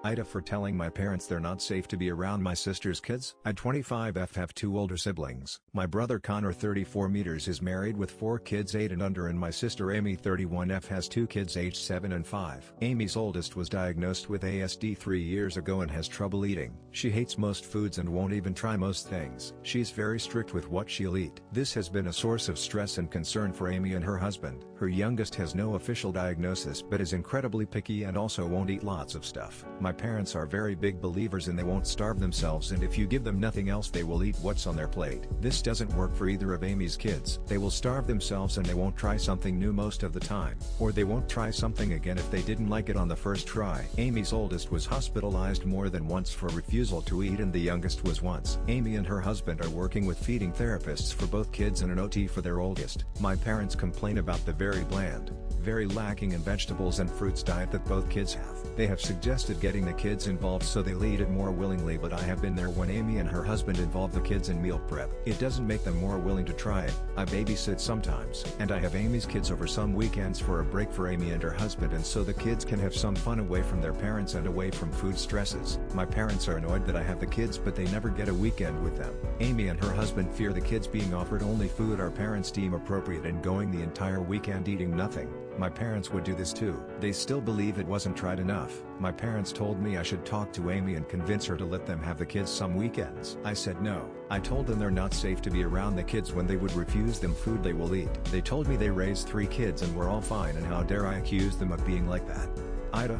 AITA for telling my parents they're not safe to be around my sister's kids. I 25F have 2 older siblings. My brother Connor 34 meters is married with 4 kids 8 and under, and my sister Amy 31F has 2 kids aged 7 and 5. Amy's oldest was diagnosed with ASD 3 years ago and has trouble eating. She hates most foods and won't even try most things. She's very strict with what she'll eat. This has been a source of stress and concern for Amy and her husband. Her youngest has no official diagnosis but is incredibly picky and also won't eat lots of stuff. My parents are very big believers in they won't starve themselves, and if you give them nothing else they will eat what's on their plate. This doesn't work for either of Amy's kids. They will starve themselves and they won't try something new most of the time, or they won't try something again if they didn't like it on the first try. Amy's oldest was hospitalized more than once for refusal to eat, and the youngest was once. Amy and her husband are working with feeding therapists for both kids and an OT for their oldest. My parents complain about the very bland, very lacking in vegetables and fruits diet that both kids have. They have suggested getting the kids involved so they'll eat it more willingly, but I have been there when Amy and her husband involve the kids in meal prep. It doesn't make them more willing to try it. I babysit sometimes, and I have Amy's kids over some weekends for a break for Amy and her husband, and so the kids can have some fun away from their parents and away from food stresses. My parents are annoyed that I have the kids but they never get a weekend with them. Amy and her husband fear the kids being offered only food our parents deem appropriate and going the entire weekend eating nothing. My parents would do this too. They still believe it wasn't tried enough. My parents told me I should talk to Amy and convince her to let them have the kids some weekends. I said no. I told them they're not safe to be around the kids when they would refuse them food they will eat. They told me they raised 3 kids and were all fine, and how dare I accuse them of being like that. AITA.